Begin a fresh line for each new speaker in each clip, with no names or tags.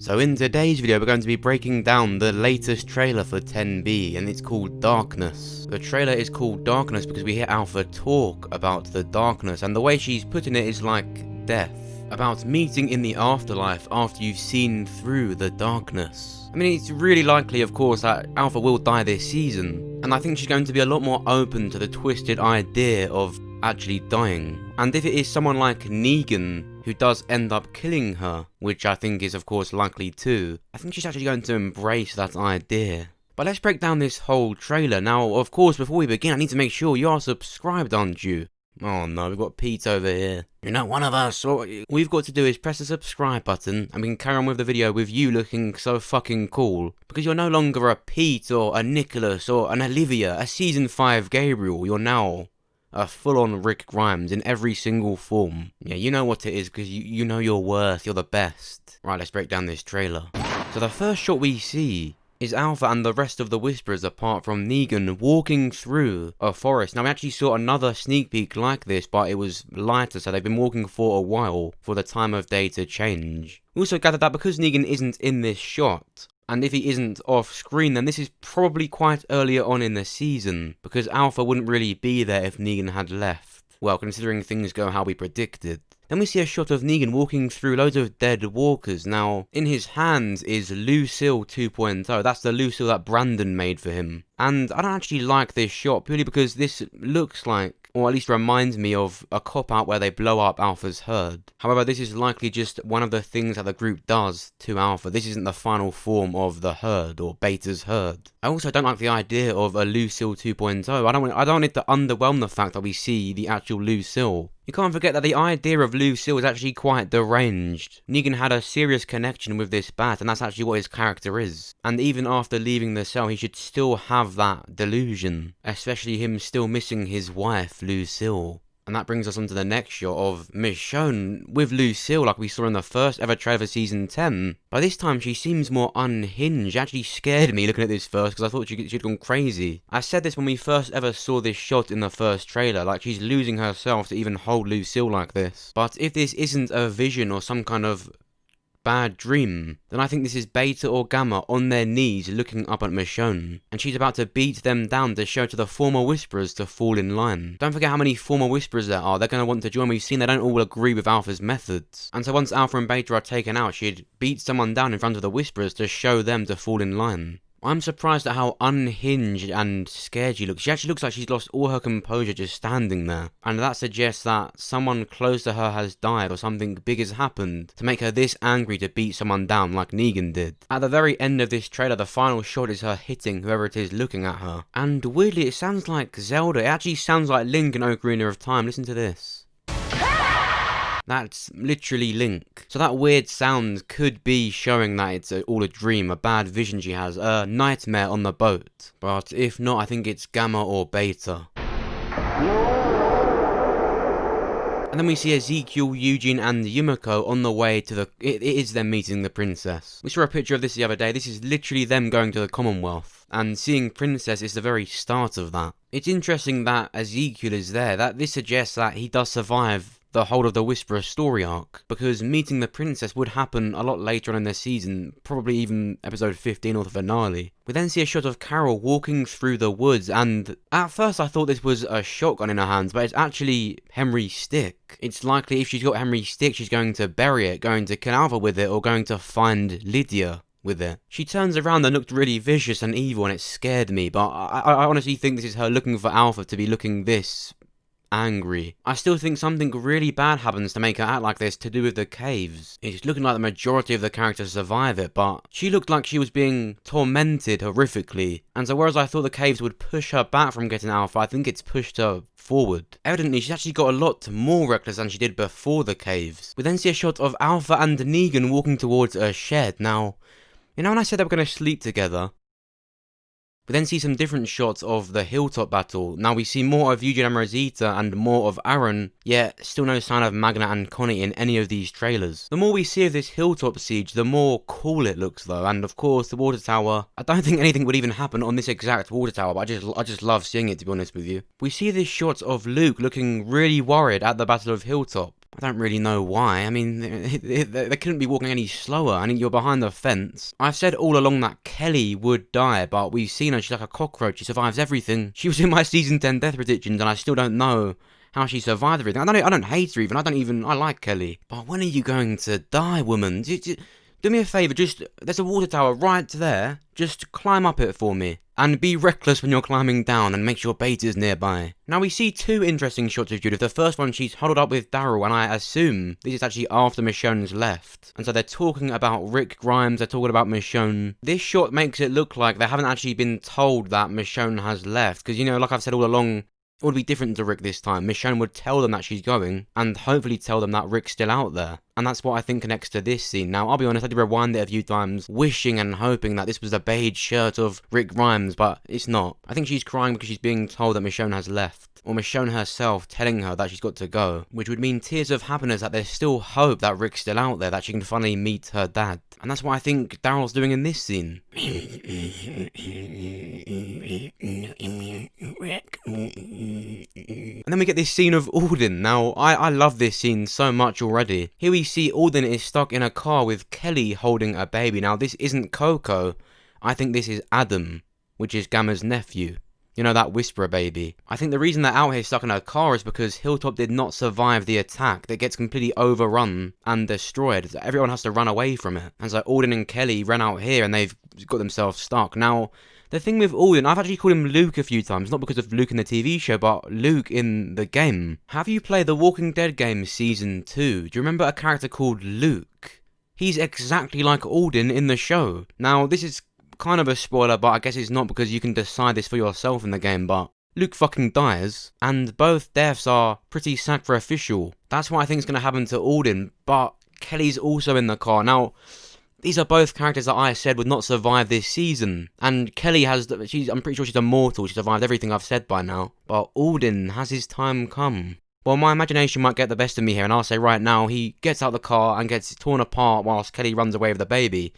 So in today's video we're going to be breaking down the latest trailer for 10B, and it's called Darkness. The trailer is called Darkness because we hear Alpha talk about the darkness, and the way she's putting it is like death. About meeting in the afterlife after you've seen through the darkness. I mean, it's really likely, of course, that Alpha will die this season, and I think she's going to be a lot more open to the twisted idea of actually dying. And if it is someone like Negan who does end up killing her, which I think is of course likely too, I think she's actually going to embrace that idea. But let's break down this whole trailer. Now, of course, before we begin, I need to make sure you are subscribed, aren't you? Oh no, we've got Pete over here. You're not one of us. All we've got to do is press the subscribe button and we can carry on with the video with you looking so fucking cool. Because you're no longer a Pete or a Nicholas or an Olivia, a season 5 Gabriel. You're now a full-on Rick Grimes in every single form. Yeah, you know what it is because you know your worth, you're the best. Right, let's break down this trailer. So the first shot we see is Alpha and the rest of the Whisperers, apart from Negan, walking through a forest. Now we actually saw another sneak peek like this, but it was lighter, so they've been walking for a while for the time of day to change. We also gathered that because Negan isn't in this shot, and if he isn't off screen, then this is probably quite earlier on in the season, because Alpha wouldn't really be there if Negan had left. Well, considering things go how we predicted. Then we see a shot of Negan walking through loads of dead walkers. Now, in his hands is Lucille 2.0. That's the Lucille that Brandon made for him. And I don't actually like this shot, purely because this looks like, or at least reminds me of, a cop-out where they blow up Alpha's herd. However, this is likely just one of the things that the group does to Alpha. This isn't the final form of the herd, or Beta's herd. I also don't like the idea of a Lucille 2.0. I don't want it to underwhelm the fact that we see the actual Lucille. You can't forget that the idea of Lucille is actually quite deranged. Negan had a serious connection with this bat, and that's actually what his character is. And even after leaving the cell, he should still have that delusion. Especially him still missing his wife, Lucille. And that brings us on to the next shot of Michonne with Lucille, like we saw in the first ever trailer for season 10. By this time she seems more unhinged. It actually scared me looking at this first because I thought she'd gone crazy. I said this when we first ever saw this shot in the first trailer, like she's losing herself to even hold Lucille like this. But if this isn't a vision or some kind of bad dream, then I think this is Beta or Gamma on their knees looking up at Michonne, and she's about to beat them down to show to the former Whisperers to fall in line. Don't forget how many former Whisperers there are. They're going to want to join. We've seen they don't all agree with Alpha's methods, and so once Alpha and Beta are taken out, she'd beat someone down in front of the Whisperers to show them to fall in line. I'm surprised at how unhinged and scared she looks. She actually looks like she's lost all her composure just standing there. And that suggests that someone close to her has died or something big has happened to make her this angry to beat someone down like Negan did. At the very end of this trailer, the final shot is her hitting whoever it is looking at her. And weirdly, it sounds like Zelda. It actually sounds like Link in Ocarina of Time. Listen to this. That's literally Link. So that weird sound could be showing that it's all a dream, a bad vision she has, a nightmare on the boat. But if not, I think it's Gamma or Beta. And then we see Ezekiel, Eugene and Yumiko on the way to the... It is them meeting the princess. We saw a picture of this the other day. This is literally them going to the Commonwealth. And seeing Princess is the very start of that. It's interesting that Ezekiel is there. That this suggests that he does survive the whole of the Whisperer story arc, because meeting the princess would happen a lot later on in the season, probably even episode 15 or the finale. We then see a shot of Carol walking through the woods, and at first I thought this was a shotgun in her hands, but it's actually Henry's stick. It's likely if she's got Henry's stick, she's going to bury it, going to kill Alpha with it, or going to find Lydia with it. She turns around and looked really vicious and evil, and it scared me, but I honestly think this is her looking for Alpha to be looking this angry. I still think something really bad happens to make her act like this, to do with the caves. It's looking like the majority of the characters survive it, but she looked like she was being tormented horrifically. And so whereas I thought the caves would push her back from getting Alpha, I think it's pushed her forward. Evidently, she's actually got a lot more reckless than she did before the caves. We then see a shot of Alpha and Negan walking towards a shed. Now, you know when I said they were going to sleep together? We then see some different shots of the hilltop battle. Now we see more of Eugene and Rosita and more of Aaron, yet still no sign of Magna and Connie in any of these trailers. The more we see of this hilltop siege, the more cool it looks though, and of course the water tower. I don't think anything would even happen on this exact water tower, but I just love seeing it, to be honest with you. We see this shot of Luke looking really worried at the Battle of Hilltop. I don't really know why. I mean, they couldn't be walking any slower. I mean, you're behind the fence. I've said all along that Kelly would die, but we've seen her. She's like a cockroach. She survives everything. She was in my season 10 death predictions, and I still don't know how she survived everything. I don't hate her even. I like Kelly. But when are you going to die, woman? Do me a favour, there's a water tower right there. Just climb up it for me. And be reckless when you're climbing down and make sure bait is nearby. Now we see two interesting shots of Judith. The first one, she's huddled up with Daryl, and I assume this is actually after Michonne's left. And so they're talking about Rick Grimes, they're talking about Michonne. This shot makes it look like they haven't actually been told that Michonne has left. Because, you know, like I've said all along, it would be different to Rick this time. Michonne would tell them that she's going, and hopefully tell them that Rick's still out there. And that's what I think connects to this scene. Now, I'll be honest, I did rewind it a few times, wishing and hoping that this was the beige shirt of Rick Grimes, but it's not. I think she's crying because she's being told that Michonne has left. Or Michonne herself telling her that she's got to go. Which would mean tears of happiness that there's still hope that Rick's still out there, that she can finally meet her dad. And that's what I think Daryl's doing in this scene. And then we get this scene of Alden. Now, I love this scene so much already. Here we see Alden is stuck in a car with Kelly holding a baby. Now, this isn't Coco. I think this is Adam, which is Gamma's nephew. You know, that whisperer baby. I think the reason they're out here stuck in a car is because Hilltop did not survive the attack. That gets completely overrun and destroyed. Everyone has to run away from it. And so Alden and Kelly ran out here and they've got themselves stuck. Now, the thing with Alden, I've actually called him Luke a few times. Not because of Luke in the TV show, but Luke in the game. Have you played the Walking Dead game Season 2? Do you remember a character called Luke? He's exactly like Alden in the show. Now, this is kind of a spoiler, but I guess it's not because you can decide this for yourself in the game, but Luke fucking dies, and both deaths are pretty sacrificial. That's what I think is going to happen to Alden, but Kelly's also in the car. Now, these are both characters that I said would not survive this season, and Kelly I'm pretty sure she's immortal, she survived everything I've said by now, but Alden, has his time come? Well, my imagination might get the best of me here, and I'll say right now, he gets out the car and gets torn apart whilst Kelly runs away with the baby.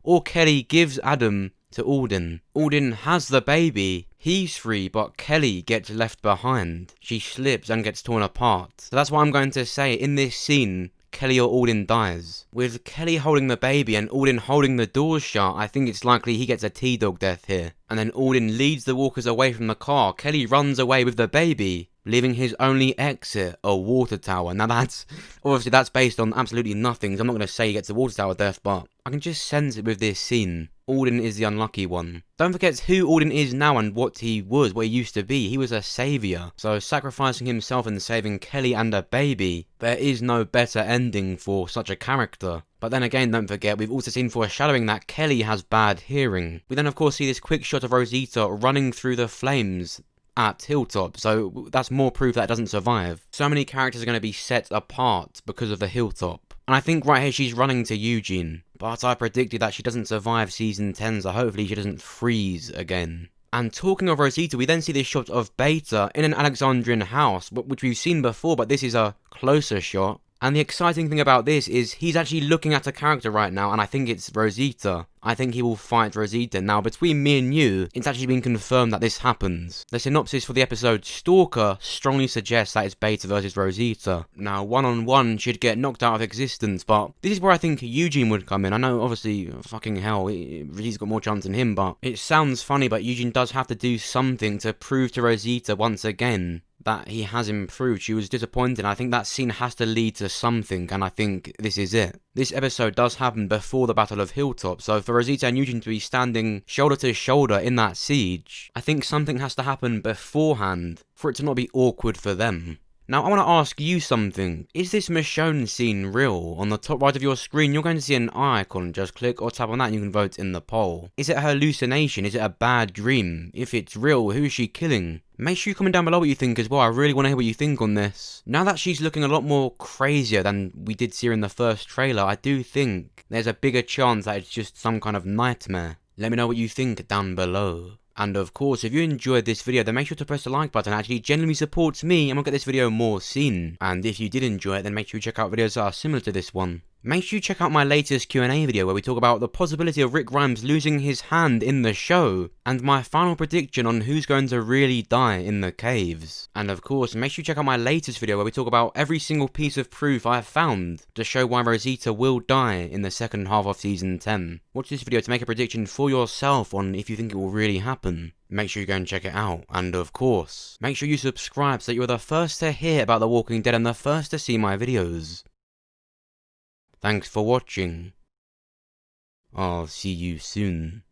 Or Kelly gives Adam to Alden. Alden has the baby, he's free, but Kelly gets left behind. She slips and gets torn apart. So that's why I'm going to say, in this scene, Kelly or Alden dies. With Kelly holding the baby and Alden holding the doors shut, I think it's likely he gets a T-dog death here. And then Alden leads the walkers away from the car. Kelly runs away with the baby, leaving his only exit, a water tower. Now that's based on absolutely nothing, so I'm not going to say he gets a water tower death, but I can just sense it with this scene. Alden is the unlucky one. Don't forget who Alden is now and what he used to be. He was a saviour. So sacrificing himself and saving Kelly and a baby, there is no better ending for such a character. But then again, don't forget, we've also seen foreshadowing that Kelly has bad hearing. We then of course see this quick shot of Rosita running through the flames at Hilltop, so that's more proof that it doesn't survive. So many characters are going to be set apart because of the Hilltop. And I think right here she's running to Eugene. But I predicted that she doesn't survive Season 10, so hopefully she doesn't freeze again. And talking of Rosita, we then see this shot of Beta in an Alexandrian house, which we've seen before, but this is a closer shot. And the exciting thing about this is he's actually looking at a character right now, and I think it's Rosita. I think he will fight Rosita. Now, between me and you, it's actually been confirmed that this happens. The synopsis for the episode Stalker strongly suggests that it's Beta versus Rosita. Now, one-on-one should get knocked out of existence, but this is where I think Eugene would come in. I know, obviously, fucking hell, he's got more chance than him, but it sounds funny, but Eugene does have to do something to prove to Rosita once again that he has improved. She was disappointed. I think that scene has to lead to something, and I think this is it. This episode does happen before the Battle of Hilltop, so for Rosita and Eugene to be standing shoulder to shoulder in that siege, I think something has to happen beforehand for it to not be awkward for them. Now, I want to ask you something. Is this Michonne scene real? On the top right of your screen, you're going to see an eye icon. Just click or tap on that and you can vote in the poll. Is it a hallucination? Is it a bad dream? If it's real, who is she killing? Make sure you comment down below what you think as well. I really want to hear what you think on this. Now that she's looking a lot more crazier than we did see her in the first trailer, I do think there's a bigger chance that it's just some kind of nightmare. Let me know what you think down below. And of course, if you enjoyed this video, then make sure to press the like button. It actually genuinely supports me and will get this video more seen. And if you did enjoy it, then make sure you check out videos that are similar to this one. Make sure you check out my latest Q&A video where we talk about the possibility of Rick Grimes losing his hand in the show, and my final prediction on who's going to really die in the caves. And of course, make sure you check out my latest video where we talk about every single piece of proof I have found to show why Rosita will die in the second half of Season 10. Watch this video to make a prediction for yourself on if you think it will really happen. Make sure you go and check it out, and of course, make sure you subscribe so that you're the first to hear about The Walking Dead and the first to see my videos. Thanks for watching. I'll see you soon.